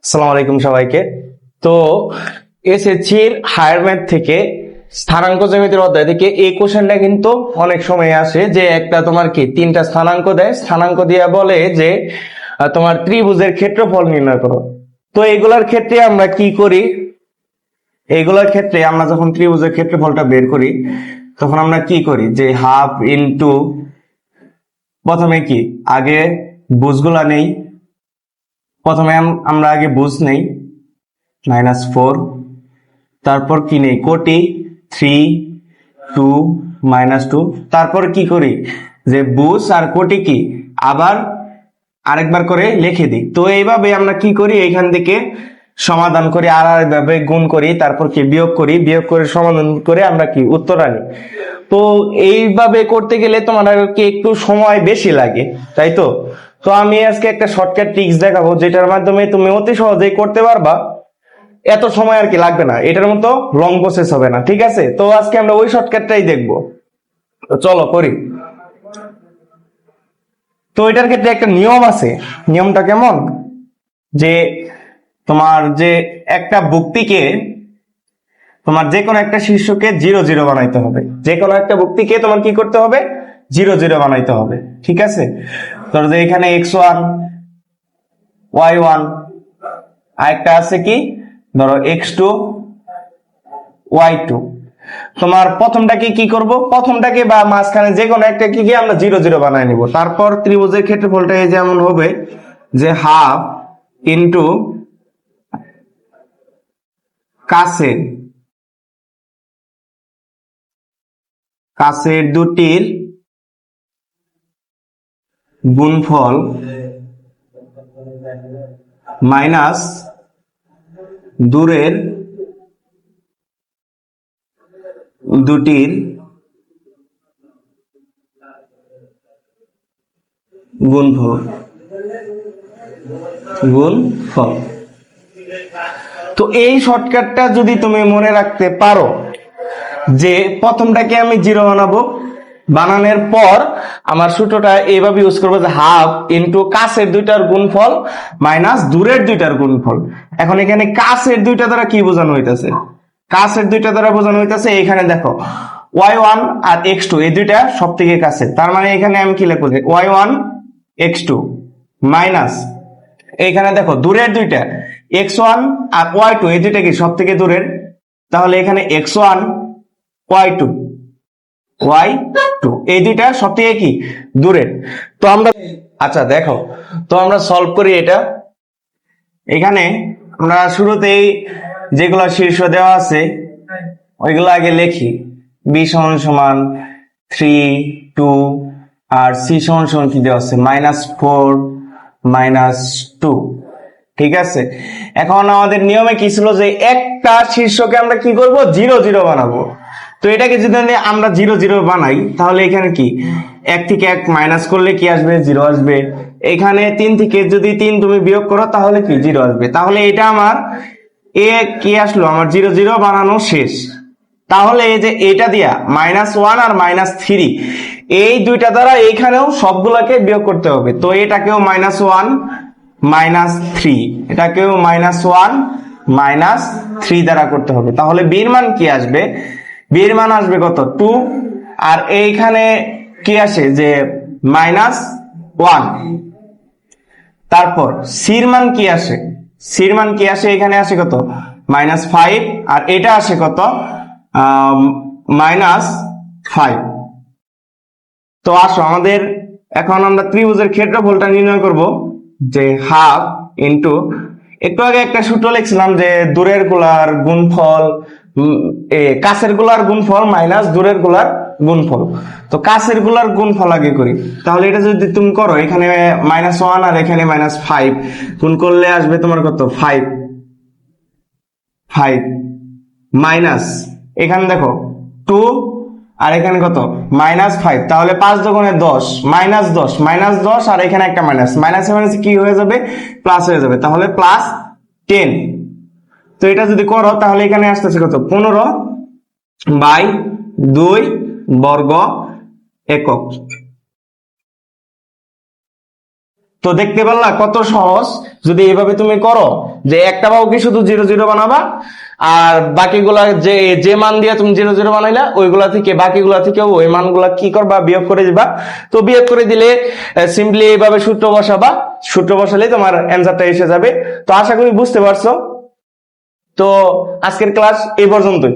আসসালামু আলাইকুম সবাইকে। তো এসএসসির হায়ার ম্যাথ থেকে স্থানাঙ্ক জ্যামিতির অধ্যায় থেকে এই কোশ্চেনটা কিন্তু অনেক সময় আসে যে একটা তোমার কি তিনটা স্থানাঙ্ক দেয়, স্থানাঙ্ক দিয়ে বলে যে তোমার ত্রিভুজের ক্ষেত্রফল নির্ণয় করো। তো এগুলার ক্ষেত্রে আমরা কি করি, এইগুলোর ক্ষেত্রে আমরা যখন ত্রিভুজের ক্ষেত্রফলটা বের করি তখন আমরা কি করি যে হাফ ইনটু, প্রথমে কি আগে ভুজগুলা নেই, প্রথমে আমরা আগে ভুজ নেই -4, তারপর কি নেই কোটি 3 2 -2, তারপর কি করি যে ভুজ আর কোটি কি আবার আরেকবার করে লিখে দিই। তো এইভাবে আমরা কি করি, এইখান থেকে সমাধান করি আর এইভাবে গুণ করি, তারপর কি বিয়োগ করি, বিয়োগ করে সমাধান করে আমরা কি উত্তর আনি। তো এইভাবে করতে গেলে তোমার কি একটু সময় বেশি লাগে, তাই তো। তো আমি আজকে একটা শর্টকাট ট্রিক্স দেখাবো যেটার মাধ্যমে তুমি অতি সহজেই করতে পারবা, এত সময় আর কি লাগবে না, এটার মতো লং প্রসেস হবে না, ঠিক আছে। তো আজকে আমরা ওই শর্টকাটটাই দেখবো, তো চলো করি। তো এটার ক্ষেত্রে একটা নিয়ম আছে, নিয়মটা কেমন যে তোমার যে একটা ভুক্তিকে তোমার যে কোনো একটা শীর্ষকে 0 0 বানাইতে হবে, যে কোনো একটা ভুক্তিকে তোমার কি করতে হবে 0 0 বানাইতে হবে, ঠিক আছে। ধরো যে এখানে x1 y1, আরেকটা আছে কি ধরো x2 y2। তোমার প্রথমটাকে কি করব, প্রথমটাকে বা মাঝখানে যে কোনো একটা কি আমরা 0 0 বানাই নিব। তারপর ত্রিভুজের ক্ষেত্রফলটা যেমন হবে যে হাফ ইনটু কাছের কাছের দুটির গুণফল মাইনাস দূরের দুটির গুণফল গুণফল। তো এই শর্টকাটটা যদি তুমি মনে রাখতে পারো যে প্রথমটাকে আমি 0 বানাবো, বানানোর পর আমার সূত্রটা এইভাবে ইউজ করবো যে হাফ ইনটু কাছের দুইটার গুণফল মাইনাস দূরের দুইটার গুণফল। এখন এখানে কাছের দুইটা দ্বারা কি বোঝানো হইতেছে, কাছের দুইটা দ্বারা বোঝানো হইতেছে এখানে দেখো y1 আর x2 এই দুইটা সব থেকে কাছে, তার মানে এখানে আমি কি লিখবো y1 x2 মাইনাস এইখানে দেখো দূরের দুইটা x1 আর y2 এই দুইটা কি সব থেকে দূরের, তাহলে এখানে x1 y2 y2 এই দুইটা সব থেকে কি দূরের। তো আমরা আচ্ছা দেখো, তো আমরা সলভ করি এটা। এখানে আমরা শুরুতেই যেগুলো শীর্ষ দেওয়া আছে ওইগুলো আগে লিখি, b সমান 3 2 আর c সমান কি দেওয়া আছে -4 -2, ঠিক আছে। এখন আমাদের নিয়মে কি ছিল যে একটা শীর্ষকে আমরা কি করব 0 0 বানাবো। তো এটাকে যদি আমরা 0 0 বানাই তাহলে এখানে কি 1 থেকে 1 মাইনাস করলে কি আসবে 0 আসবে, এখানে 3 থেকে যদি 3 তুমি বিয়োগ করো তাহলে কি 0 আসবে। তাহলে এটা আমার এ কি আসলো, আমার 0 0 বানানো শেষ। তাহলে এই যে এটা দিয়া -1 আর -3 এই দুইটা দ্বারা এইখানেও সবগুলোকে বিয়োগ করতে হবে। তো এটাকেও -1 -3, এটাকেও -1 -3 দ্বারা করতে হবে। তাহলে বীর মান কি আসবে, বীর মান আসবে কত 2, আর এইখানে কি আসে যে -1। তারপর সির মান কি আসে, সির মান কি আসে এখানে আসে কত -5, আর এটা আসে কত -5। তো আসো আমাদের এখন আমরা ত্রিভুজের ক্ষেত্রফলটা নির্ণয় করব যে হাফ ইনটু, একটু আগে একটা সূত্র লিখছিলাম যে দূরের গুলার গুণফল কাছের গুলার গুণফল মাইনাস দূরের গুলার গুণফল। তো কাছের গুলার গুণফল আগে করি, তাহলে এটা যদি তুমি করো এখানে -1 আর এখানে -5 গুণ করলে আসবে তোমার কত 5 মাইনাস এখানে দেখো 2 আর এখানে কত -5, তাহলে 5 দুগুণে 10 -10 আর এখানে একটা মাইনাস, মাইনাস কি হয়ে যাবে প্লাস হয়ে যাবে, তাহলে +10। তো এটা যদি করো তাহলে এখানে আসতেছে কত 15/2 বর্গ একক। তো দেখতে পারলা কত সহজ। যদি এইভাবে তুমি করো যে একটা বাহুকে শুধু 0 0 বানাবা, আর বাকিগুলা যে যে মান দিয়ে তুমি 0 0 বানাইলা ওইগুলা থেকে বাকিগুলা থেকে ওই মানগুলা কি করবা, বিয়োগ করে দিবা। তো বিয়োগ করে দিলে সিম্পলি এইভাবে সূত্র বসাবা, সূত্র বসালে তোমার অ্যান্সারটা এসে যাবে। তো আশা করি বুঝতে পারছো। তো আজকের ক্লাস এই পর্যন্তই।